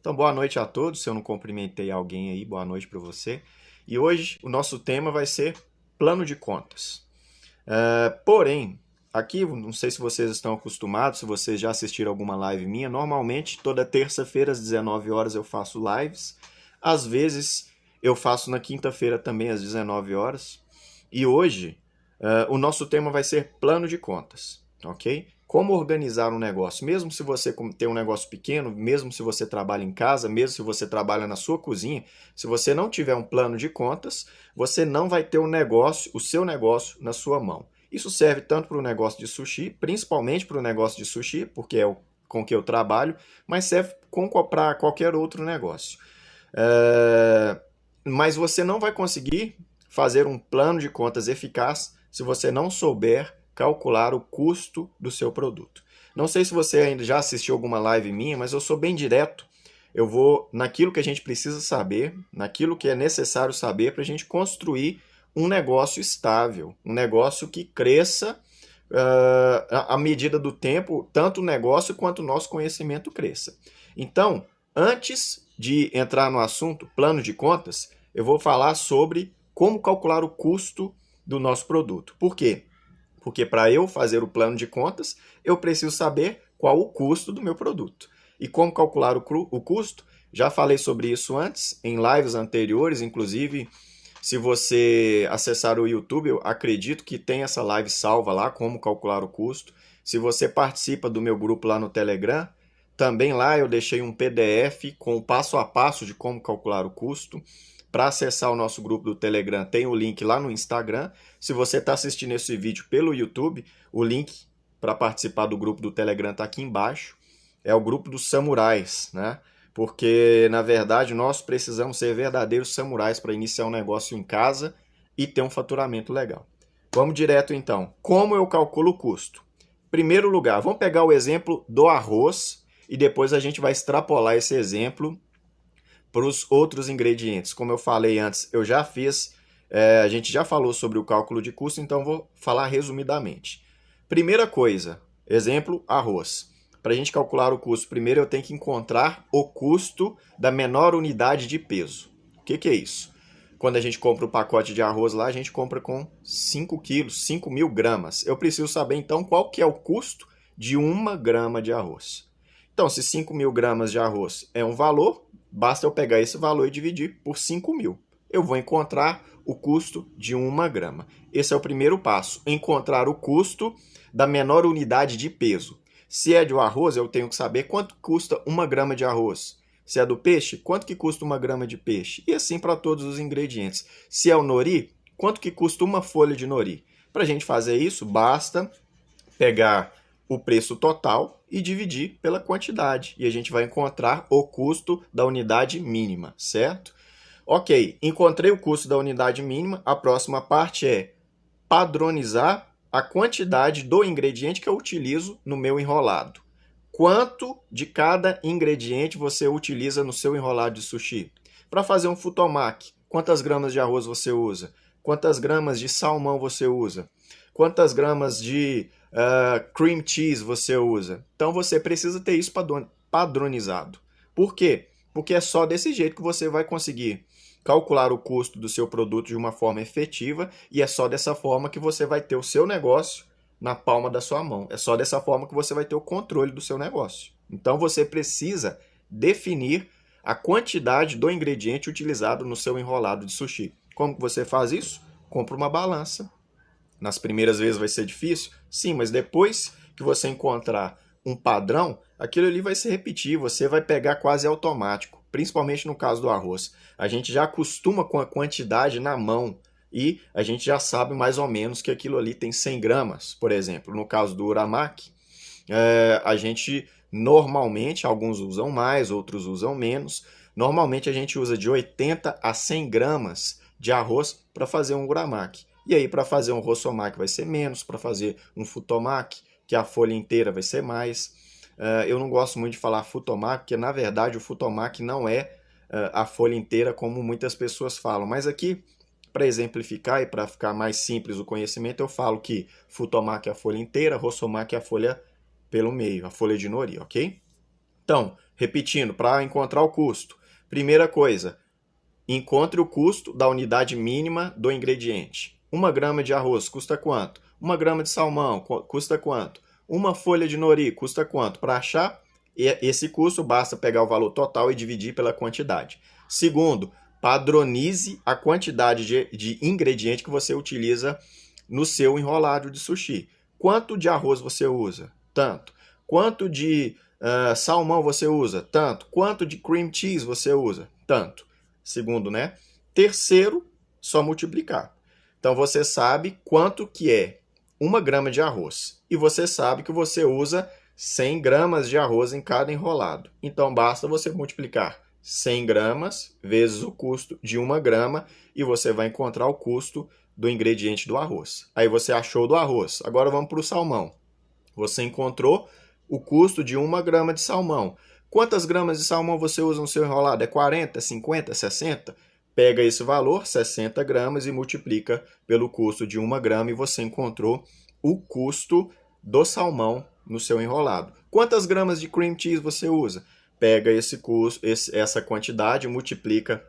Então, boa noite a todos. Se eu não cumprimentei alguém aí, boa noite para você. E hoje o nosso tema vai ser plano de contas. Porém, aqui, não sei se vocês estão acostumados, se vocês já assistiram alguma live minha, normalmente toda terça-feira às 19 horas eu faço lives. Às vezes eu faço na quinta-feira também às 19 horas. E hoje o nosso tema vai ser plano de contas, ok? Como organizar um negócio, mesmo se você tem um negócio pequeno, mesmo se você trabalha em casa, mesmo se você trabalha na sua cozinha, se você não tiver um plano de contas, você não vai ter um negócio, o seu negócio na sua mão. Isso serve tanto para o negócio de sushi, principalmente para o negócio de sushi, porque é o com que eu trabalho, mas serve para qualquer outro negócio. Mas você não vai conseguir fazer um plano de contas eficaz se você não souber calcular o custo do seu produto. Não sei se você ainda já assistiu alguma live minha, mas eu sou bem direto. Eu vou naquilo que a gente precisa saber, naquilo que é necessário saber para a gente construir um negócio estável, um negócio que cresça à medida do tempo, tanto o negócio quanto o nosso conhecimento cresça. Então, antes de entrar no assunto plano de contas, eu vou falar sobre como calcular o custo do nosso produto. Por quê? Porque para eu fazer o plano de contas, eu preciso saber qual o custo do meu produto. E como calcular o custo? Já falei sobre isso antes, em lives anteriores, inclusive, se você acessar o YouTube, eu acredito que tem essa live salva lá, como calcular o custo. Se você participa do meu grupo lá no Telegram, também lá eu deixei um PDF com o passo a passo de como calcular o custo. Para acessar o nosso grupo do Telegram, tem o link lá no Instagram. Se você está assistindo esse vídeo pelo YouTube, o link para participar do grupo do Telegram está aqui embaixo. É o grupo dos samurais, né? Porque, na verdade, nós precisamos ser verdadeiros samurais para iniciar um negócio em casa e ter um faturamento legal. Vamos direto, então. Como eu calculo o custo? Primeiro lugar, vamos pegar o exemplo do arroz e depois a gente vai extrapolar esse exemplo para os outros ingredientes. Como eu falei antes, eu já fiz, a gente já falou sobre o cálculo de custo, então vou falar resumidamente. Primeira coisa, exemplo, arroz. Para a gente calcular o custo, primeiro eu tenho que encontrar o custo da menor unidade de peso. O que é isso? Quando a gente compra o pacote de arroz lá, a gente compra com 5 quilos, 5.000 gramas. Eu preciso saber então qual que é o custo de 1 grama de arroz. Então, se 5.000 gramas de arroz é um valor, basta eu pegar esse valor e dividir por 5.000. Eu vou encontrar o custo de 1 grama. Esse é o primeiro passo, encontrar o custo da menor unidade de peso. Se é do arroz, eu tenho que saber quanto custa 1 grama de arroz. Se é do peixe, quanto que custa 1 grama de peixe? E assim para todos os ingredientes. Se é o nori, quanto que custa uma folha de nori? Para a gente fazer isso, basta pegar o preço total e dividir pela quantidade. E a gente vai encontrar o custo da unidade mínima, certo? Ok, encontrei o custo da unidade mínima. A próxima parte é padronizar a quantidade do ingrediente que eu utilizo no meu enrolado. Quanto de cada ingrediente você utiliza no seu enrolado de sushi? Para fazer um futomaki, quantas gramas de arroz você usa? Quantas gramas de salmão você usa? Quantas gramas de cream cheese você usa? Então você precisa ter isso padronizado. Por quê? Porque é só desse jeito que você vai conseguir calcular o custo do seu produto de uma forma efetiva e é só dessa forma que você vai ter o seu negócio na palma da sua mão. É só dessa forma que você vai ter o controle do seu negócio. Então você precisa definir a quantidade do ingrediente utilizado no seu enrolado de sushi. Como que você faz isso? Compra uma balança. Nas primeiras vezes vai ser difícil? Sim, mas depois que você encontrar um padrão, aquilo ali vai se repetir, você vai pegar quase automático, principalmente no caso do arroz. A gente já acostuma com a quantidade na mão e a gente já sabe mais ou menos que aquilo ali tem 100 gramas, por exemplo. No caso do uramaki, a gente normalmente, alguns usam mais, outros usam menos, normalmente a gente usa de 80 a 100 gramas de arroz para fazer um uramaki. E aí, para fazer um rossomaki vai ser menos, para fazer um futomaki, que a folha inteira vai ser mais. Eu não gosto muito de falar futomaki, porque na verdade o futomaki não é a folha inteira como muitas pessoas falam. Mas aqui, para exemplificar e para ficar mais simples o conhecimento, eu falo que futomaki é a folha inteira, rossomaki é a folha pelo meio, a folha de nori, ok? Então, repetindo, para encontrar o custo, primeira coisa, encontre o custo da unidade mínima do ingrediente. 1 grama de arroz custa quanto? 1 grama de salmão custa quanto? Uma folha de nori custa quanto? Para achar esse custo, basta pegar o valor total e dividir pela quantidade. Segundo, padronize a quantidade de ingrediente que você utiliza no seu enrolado de sushi. Quanto de arroz você usa? Tanto. Quanto de salmão você usa? Tanto. Quanto de cream cheese você usa? Tanto. Segundo, né? Terceiro, só multiplicar. Então você sabe quanto que é 1 grama de arroz. E você sabe que você usa 100 gramas de arroz em cada enrolado. Então basta você multiplicar 100 gramas vezes o custo de 1 grama e você vai encontrar o custo do ingrediente do arroz. Aí você achou do arroz. Agora vamos para o salmão. Você encontrou o custo de 1 grama de salmão. Quantas gramas de salmão você usa no seu enrolado? É 40, 50, 60? Pega esse valor, 60 gramas, e multiplica pelo custo de 1 grama e você encontrou o custo do salmão no seu enrolado. Quantas gramas de cream cheese você usa? Pega essa quantidade, multiplica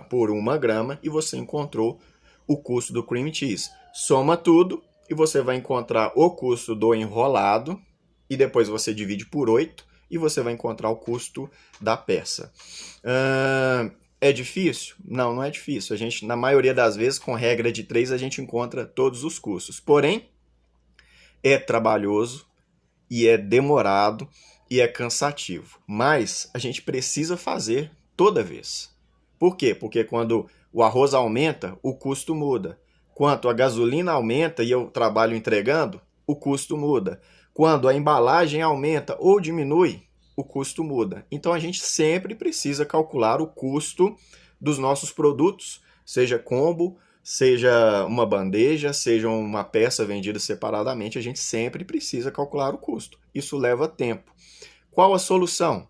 por 1 grama e você encontrou o custo do cream cheese. Soma tudo e você vai encontrar o custo do enrolado e depois você divide por 8 e você vai encontrar o custo da peça. É difícil? Não, não é difícil. A gente, na maioria das vezes, com regra de 3, a gente encontra todos os custos. Porém, é trabalhoso e é demorado e é cansativo. Mas a gente precisa fazer toda vez. Por quê? Porque quando o arroz aumenta, o custo muda. Quando a gasolina aumenta e eu trabalho entregando, o custo muda. Quando a embalagem aumenta ou diminui, o custo muda. Então a gente sempre precisa calcular o custo dos nossos produtos, seja combo, seja uma bandeja, seja uma peça vendida separadamente, a gente sempre precisa calcular o custo. Isso leva tempo. Qual a solução?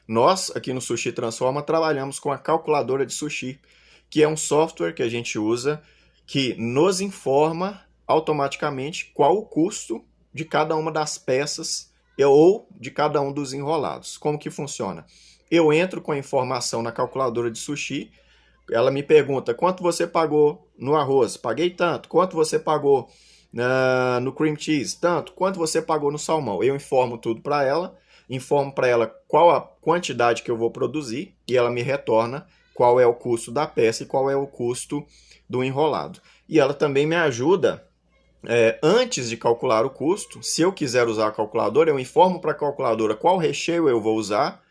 Nós, aqui no Sushi Transforma, trabalhamos com a calculadora de sushi, que é um software que a gente usa que nos informa automaticamente qual o custo de cada uma das peças ou de cada um dos enrolados. Como que funciona? Eu entro com a informação na calculadora de sushi, ela me pergunta quanto você pagou no arroz, paguei tanto, quanto você pagou no cream cheese, tanto, quanto você pagou no salmão. Eu informo tudo para ela, informo para ela qual a quantidade que eu vou produzir e ela me retorna qual é o custo da peça e qual é o custo do enrolado. E ela também me ajuda, antes de calcular o custo, se eu quiser usar a calculadora, eu informo para a calculadora qual recheio eu vou usar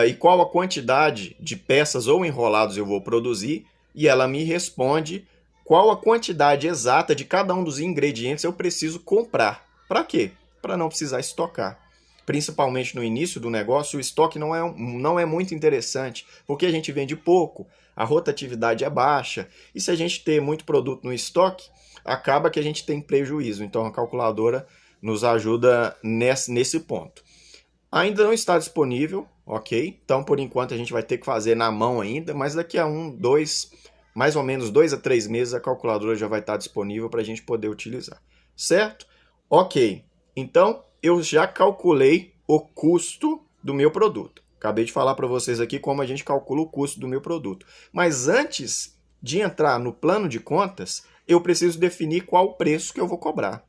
e qual a quantidade de peças ou enrolados eu vou produzir, e ela me responde qual a quantidade exata de cada um dos ingredientes eu preciso comprar. Para quê? Para não precisar estocar. Principalmente no início do negócio, o estoque não é muito interessante, porque a gente vende pouco, a rotatividade é baixa, e se a gente ter muito produto no estoque, acaba que a gente tem prejuízo. Então a calculadora nos ajuda nesse ponto. Ainda não está disponível, ok? Então por enquanto a gente vai ter que fazer na mão ainda, mas daqui a mais ou menos 2 a 3 meses a calculadora já vai estar disponível para a gente poder utilizar. Certo? Ok. Então eu já calculei o custo do meu produto. Acabei de falar para vocês aqui como a gente calcula o custo do meu produto. Mas antes de entrar no plano de contas, eu preciso definir qual o preço que eu vou cobrar.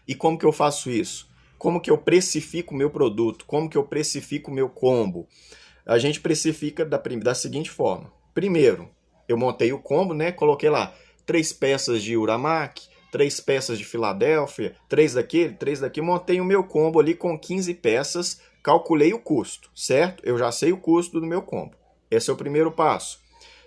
E como que eu faço isso? Como que eu precifico o meu produto? Como que eu precifico o meu combo? A gente precifica da seguinte forma. Primeiro, eu montei o combo, né? Coloquei lá 3 peças de uramaki, 3 peças de Filadélfia, 3 daquele, 3 daqui. Montei o meu combo ali com 15 peças, calculei o custo, certo? Eu já sei o custo do meu combo. Esse é o primeiro passo.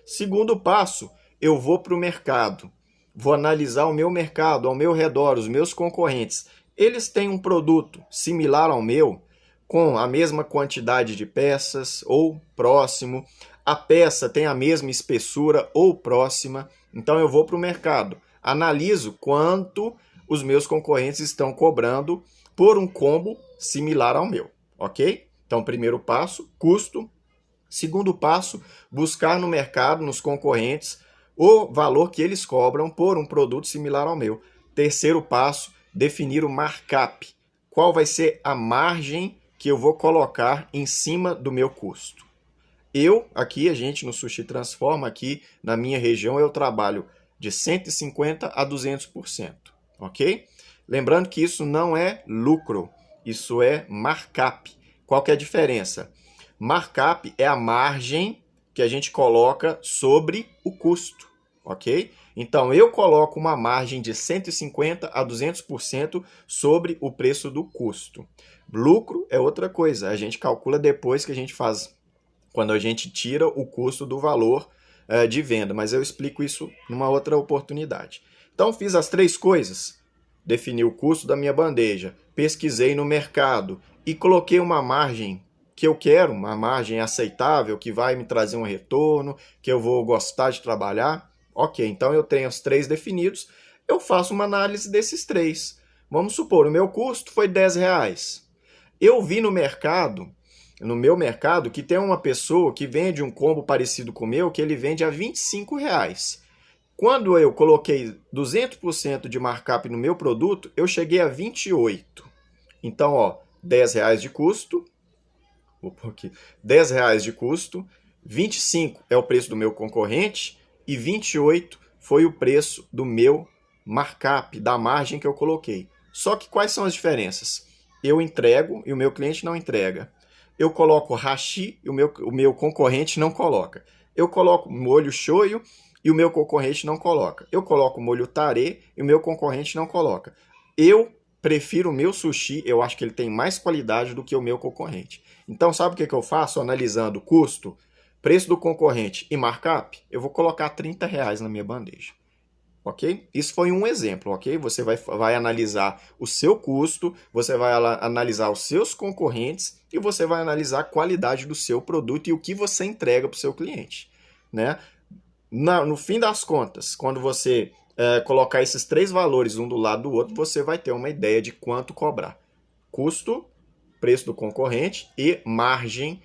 Segundo passo, eu vou para o mercado. Vou analisar o meu mercado, ao meu redor, os meus concorrentes. Eles têm um produto similar ao meu, com a mesma quantidade de peças ou próximo. A peça tem a mesma espessura ou próxima. Então eu vou para o mercado. Analiso quanto os meus concorrentes estão cobrando por um combo similar ao meu, ok? Então, primeiro passo, custo. Segundo passo, buscar no mercado, nos concorrentes, o valor que eles cobram por um produto similar ao meu. Terceiro passo, definir o markup. Qual vai ser a margem que eu vou colocar em cima do meu custo. A gente no Sushi Transforma, aqui na minha região, eu trabalho de 150% a 200%, ok? Lembrando que isso não é lucro, isso é markup. Qual que é a diferença? Markup é a margem que a gente coloca sobre o custo, ok? Então, eu coloco uma margem de 150% a 200% sobre o preço do custo. Lucro é outra coisa, a gente calcula depois que a gente faz, quando a gente tira o custo do valor de venda, mas eu explico isso numa outra oportunidade. Então, fiz as três coisas, defini o custo da minha bandeja, pesquisei no mercado e coloquei uma margem que eu quero, uma margem aceitável, que vai me trazer um retorno, que eu vou gostar de trabalhar. Ok, então eu tenho os três definidos, eu faço uma análise desses três. Vamos supor, o meu custo foi R$10. Eu vi no meu mercado, que tem uma pessoa que vende um combo parecido com o meu, que ele vende a R$25. Quando eu coloquei 200% de markup no meu produto, eu cheguei a 28. Então, ó, R$10 de custo, vou pôr aqui, R$10 de custo, 25 é o preço do meu concorrente e 28 foi o preço do meu markup, da margem que eu coloquei. Só que quais são as diferenças? Eu entrego e o meu cliente não entrega. Eu coloco hashi e o meu concorrente não coloca. Eu coloco molho shoyu e o meu concorrente não coloca. Eu coloco molho tare e o meu concorrente não coloca. Eu prefiro o meu sushi, eu acho que ele tem mais qualidade do que o meu concorrente. Então, sabe o que eu faço? Analisando custo, preço do concorrente e markup, eu vou colocar R$30 na minha bandeja. Ok? Isso foi um exemplo, ok? Você vai analisar o seu custo, você vai analisar os seus concorrentes e você vai analisar a qualidade do seu produto e o que você entrega para o seu cliente, né? No fim das contas, quando você colocar esses três valores um do lado do outro, você vai ter uma ideia de quanto cobrar. Custo, preço do concorrente e margem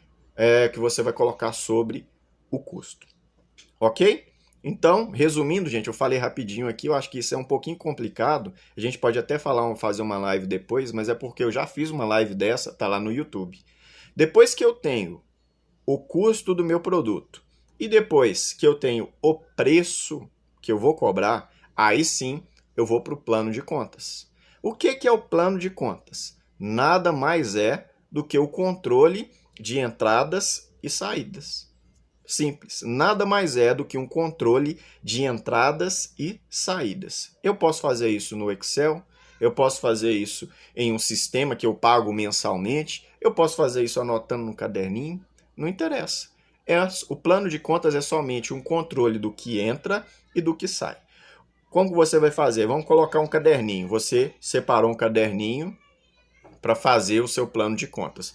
que você vai colocar sobre o custo. Ok? Então, resumindo, gente, eu falei rapidinho aqui, eu acho que isso é um pouquinho complicado. A gente pode até fazer uma live depois, mas é porque eu já fiz uma live dessa, tá lá no YouTube. Depois que eu tenho o custo do meu produto e depois que eu tenho o preço que eu vou cobrar, aí sim eu vou para o plano de contas. O que é o plano de contas? Nada mais é do que o controle de entradas e saídas. Simples. Nada mais é do que um controle de entradas e saídas. Eu posso fazer isso no Excel, eu posso fazer isso em um sistema que eu pago mensalmente, eu posso fazer isso anotando no caderninho, não interessa. O plano de contas é somente um controle do que entra e do que sai. Como você vai fazer? Vamos colocar um caderninho. Você separou um caderninho para fazer o seu plano de contas.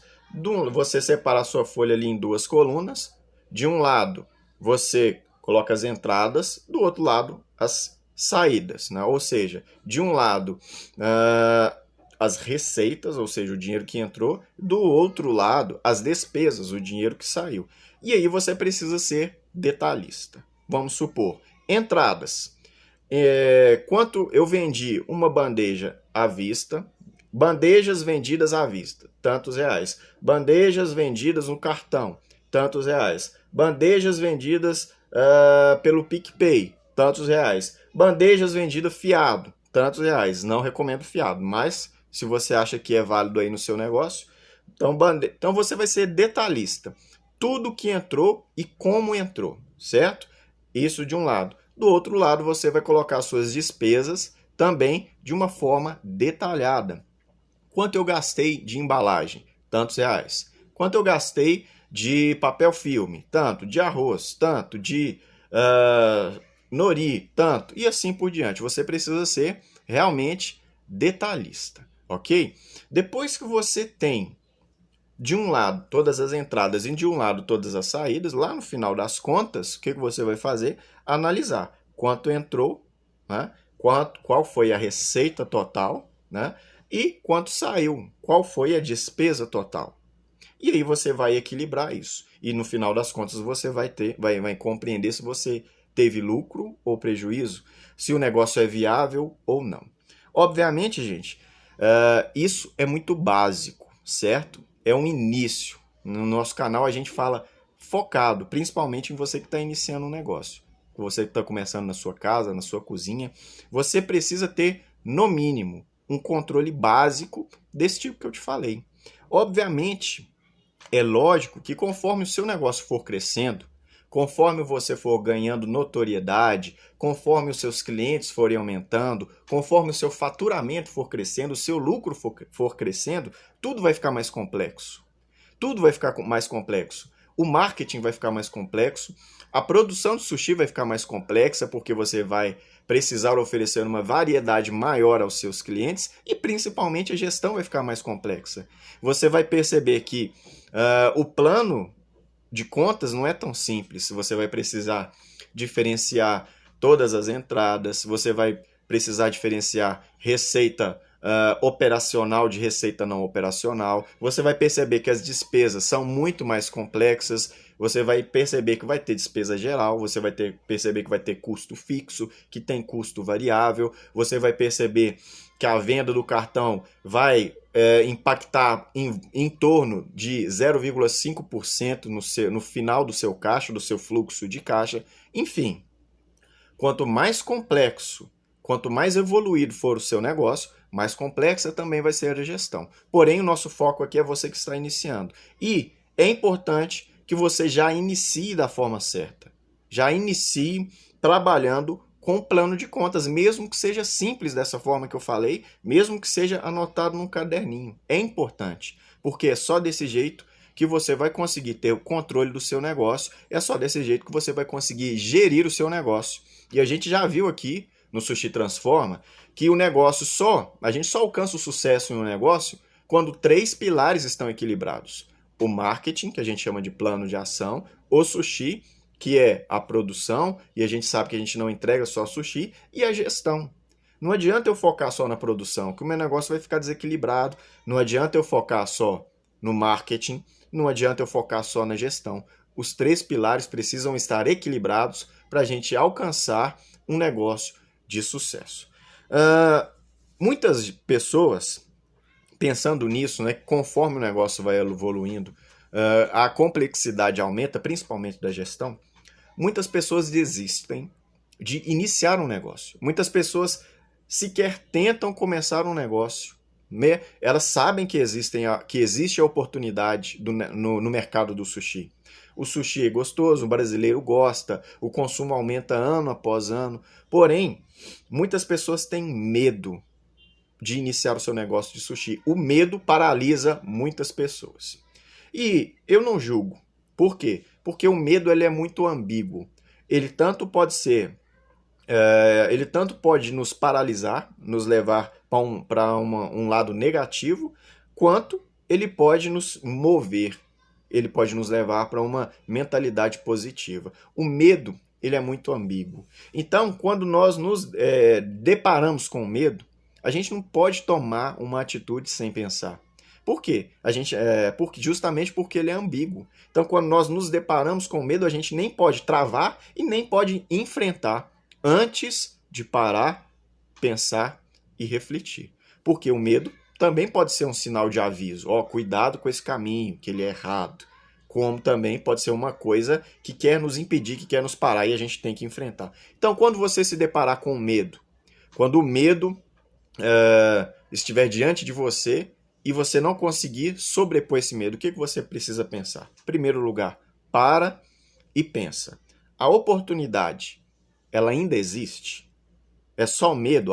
Você separa a sua folha ali em duas colunas. De um lado, você coloca as entradas, do outro lado, as saídas, né? Ou seja, de um lado, as receitas, ou seja, o dinheiro que entrou, do outro lado, as despesas, o dinheiro que saiu. E aí você precisa ser detalhista. Vamos supor, entradas. Quanto eu vendi uma bandeja à vista, bandejas vendidas à vista, tantos reais. Bandejas vendidas no cartão, tantos reais. Bandejas vendidas pelo PicPay, tantos reais. Bandejas vendidas fiado, tantos reais. Não recomendo fiado, mas se você acha que é válido aí no seu negócio, então você vai ser detalhista. Tudo que entrou e como entrou, certo? Isso de um lado. Do outro lado, você vai colocar suas despesas também de uma forma detalhada. Quanto eu gastei de embalagem? Tantos reais. Quanto eu gastei de papel filme? Tanto. De arroz? Tanto. De nori? Tanto. E assim por diante. Você precisa ser realmente detalhista, ok? Depois que você tem de um lado todas as entradas e de um lado todas as saídas, lá no final das contas, o que você vai fazer? Analisar quanto entrou, né? Qual foi a receita total, né? E quanto saiu, qual foi a despesa total. E aí você vai equilibrar isso. E no final das contas você vai compreender se você teve lucro ou prejuízo, se o negócio é viável ou não. Obviamente, gente, isso é muito básico, certo? é um início. No nosso canal a gente fala focado, principalmente em você que está iniciando um negócio. Você que está começando na sua casa, na sua cozinha. Você precisa ter, no mínimo, um controle básico desse tipo que eu te falei. Obviamente, é lógico que conforme o seu negócio for crescendo, conforme você for ganhando notoriedade, conforme os seus clientes forem aumentando, conforme o seu faturamento for crescendo, o seu lucro for crescendo, tudo vai ficar mais complexo. Tudo vai ficar mais complexo. O marketing vai ficar mais complexo, a produção de sushi vai ficar mais complexa, porque você vai precisar oferecer uma variedade maior aos seus clientes e principalmente a gestão vai ficar mais complexa. Você vai perceber que o plano de contas não é tão simples. Você vai precisar diferenciar todas as entradas, você vai precisar diferenciar receita operacional de receita não operacional. Você vai perceber que as despesas são muito mais complexas. Você vai perceber que vai ter despesa geral, você vai perceber que vai ter custo fixo, que tem custo variável. Você vai perceber que a venda do cartão vai impactar em torno de 0,5% no final do seu caixa, do seu fluxo de caixa. Enfim, quanto mais complexo, quanto mais evoluído for o seu negócio, mais complexa também vai ser a gestão. Porém, o nosso foco aqui é você que está iniciando. E é importante que você já inicie da forma certa. Já inicie trabalhando com o plano de contas, mesmo que seja simples dessa forma que eu falei, mesmo que seja anotado num caderninho. É importante, porque é só desse jeito que você vai conseguir ter o controle do seu negócio, é só desse jeito que você vai conseguir gerir o seu negócio. E a gente já viu aqui no Sushi Transforma que o negócio a gente só alcança o sucesso em um negócio quando 3 pilares estão equilibrados. O marketing, que a gente chama de plano de ação, o sushi, que é a produção, e a gente sabe que a gente não entrega só sushi, e a gestão. Não adianta eu focar só na produção, que o meu negócio vai ficar desequilibrado. Não adianta eu focar só no marketing, não adianta eu focar só na gestão. Os 3 pilares precisam estar equilibrados para a gente alcançar um negócio de sucesso. Muitas pessoas, pensando nisso, né, conforme o negócio vai evoluindo, a complexidade aumenta, principalmente da gestão, muitas pessoas desistem de iniciar um negócio. Muitas pessoas sequer tentam começar um negócio. Né? Elas sabem que existe a oportunidade no mercado do sushi. O sushi é gostoso, o brasileiro gosta, o consumo aumenta ano após ano. Porém, muitas pessoas têm medo de iniciar o seu negócio de sushi. O medo paralisa muitas pessoas. E eu não julgo. Por quê? Porque o medo ele é muito ambíguo. Ele tanto pode nos paralisar, nos levar para um lado negativo, quanto ele pode nos mover, ele pode nos levar para uma mentalidade positiva. O medo ele é muito ambíguo. Então, quando nós nos deparamos com o medo, a gente não pode tomar uma atitude sem pensar. Por quê? Justamente porque ele é ambíguo. Então, quando nós nos deparamos com o medo, a gente nem pode travar e nem pode enfrentar antes de parar, pensar e refletir. Porque o medo também pode ser um sinal de aviso. Cuidado com esse caminho, que ele é errado. Como também pode ser uma coisa que quer nos impedir, que quer nos parar e a gente tem que enfrentar. Então, quando você se deparar com o medo, quando o medo estiver diante de você e você não conseguir sobrepor esse medo, o que você precisa pensar? Em primeiro lugar, para e pensa. A oportunidade, ela ainda existe? É só medo?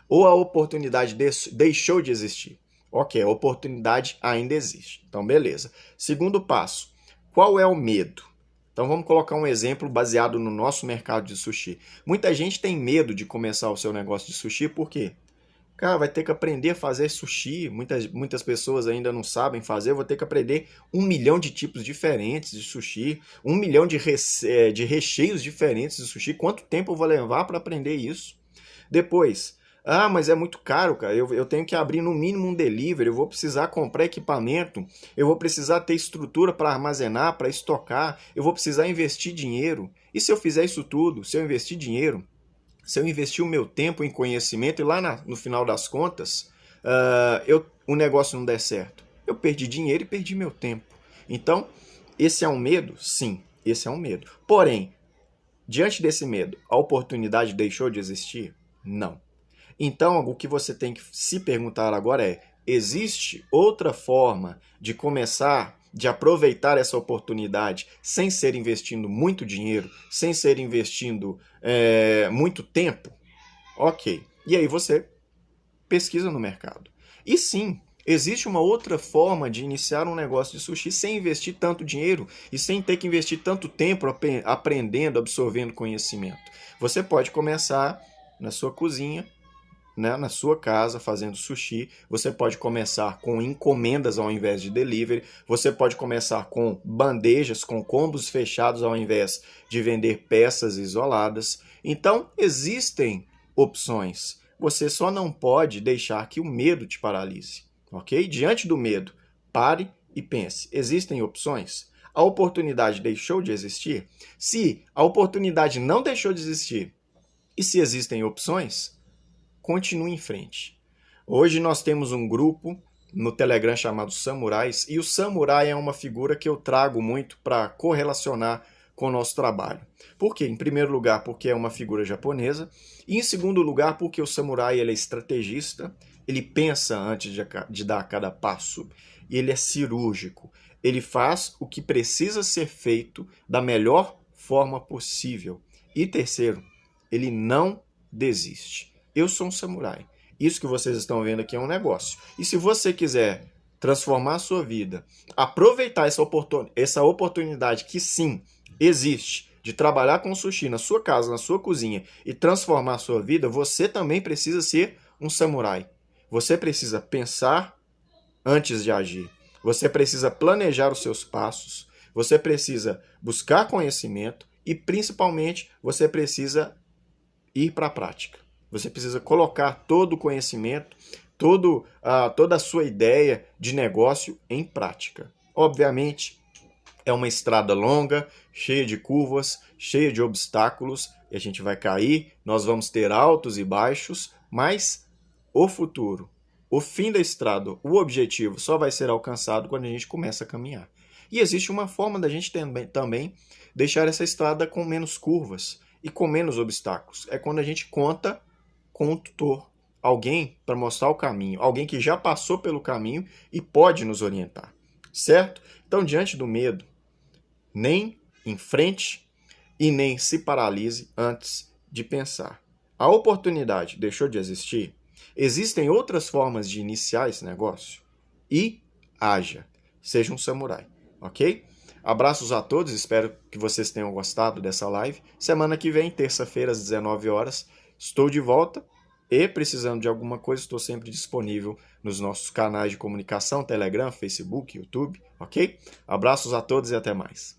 Ou a oportunidade deixou de existir? Ok, a oportunidade ainda existe. Então, beleza. Segundo passo, qual é o medo? Então, vamos colocar um exemplo baseado no nosso mercado de sushi. Muita gente tem medo de começar o seu negócio de sushi, por quê? Cara, vai ter que aprender a fazer sushi. Muitas pessoas ainda não sabem fazer. Eu vou ter que aprender 1 milhão de tipos diferentes de sushi, 1 milhão de recheios diferentes de sushi. Quanto tempo eu vou levar para aprender isso? Depois, mas é muito caro, cara. Eu tenho que abrir no mínimo um delivery. Eu vou precisar comprar equipamento. Eu vou precisar ter estrutura para armazenar, para estocar. Eu vou precisar investir dinheiro. E se eu fizer isso tudo, se eu investir dinheiro, se eu investir o meu tempo em conhecimento e lá no final das contas o negócio não der certo? eu perdi dinheiro e perdi meu tempo. Então, esse é um medo? Sim, esse é um medo. Porém, diante desse medo, a oportunidade deixou de existir? Não. Então, o que você tem que se perguntar agora é: existe outra forma de começar, de aproveitar essa oportunidade sem ser investindo muito dinheiro, sem ser investindo muito tempo? Ok. E aí você pesquisa no mercado. E sim, existe uma outra forma de iniciar um negócio de sushi sem investir tanto dinheiro e sem ter que investir tanto tempo aprendendo, absorvendo conhecimento. Você pode começar na sua cozinha, né, na sua casa fazendo sushi. Você pode começar com encomendas ao invés de delivery. Você pode começar com bandejas, com combos fechados ao invés de vender peças isoladas. Então, existem opções. Você só não pode deixar que o medo te paralise, ok? Diante do medo, pare e pense. Existem opções? A oportunidade deixou de existir? Se a oportunidade não deixou de existir e se existem opções, continue em frente. Hoje nós temos um grupo no Telegram chamado Samurais, e o samurai é uma figura que eu trago muito para correlacionar com o nosso trabalho. Por quê? Em primeiro lugar, porque é uma figura japonesa, e em segundo lugar, porque o samurai ele é estrategista, ele pensa antes de dar cada passo, e ele é cirúrgico. Ele faz o que precisa ser feito da melhor forma possível. E terceiro, ele não desiste. Eu sou um samurai. Isso que vocês estão vendo aqui é um negócio. E se você quiser transformar a sua vida, aproveitar essa oportunidade que sim existe de trabalhar com sushi na sua casa, na sua cozinha e transformar a sua vida, você também precisa ser um samurai. Você precisa pensar antes de agir. Você precisa planejar os seus passos. Você precisa buscar conhecimento e, principalmente, você precisa ir para a prática. Você precisa colocar todo o conhecimento, toda a sua ideia de negócio em prática. Obviamente, é uma estrada longa, cheia de curvas, cheia de obstáculos, e a gente vai cair, nós vamos ter altos e baixos, mas o futuro, o fim da estrada, o objetivo só vai ser alcançado quando a gente começa a caminhar. E existe uma forma da gente também deixar essa estrada com menos curvas e com menos obstáculos. É quando a gente conta com um tutor, alguém para mostrar o caminho, alguém que já passou pelo caminho e pode nos orientar, certo? Então, diante do medo, nem enfrente e nem se paralise antes de pensar. A oportunidade deixou de existir? Existem outras formas de iniciar esse negócio? E haja. Seja um samurai, ok? Abraços a todos, espero que vocês tenham gostado dessa live. Semana que vem, terça-feira, às 19 horas, estou de volta e, precisando de alguma coisa, estou sempre disponível nos nossos canais de comunicação, Telegram, Facebook, YouTube, ok? Abraços a todos e até mais.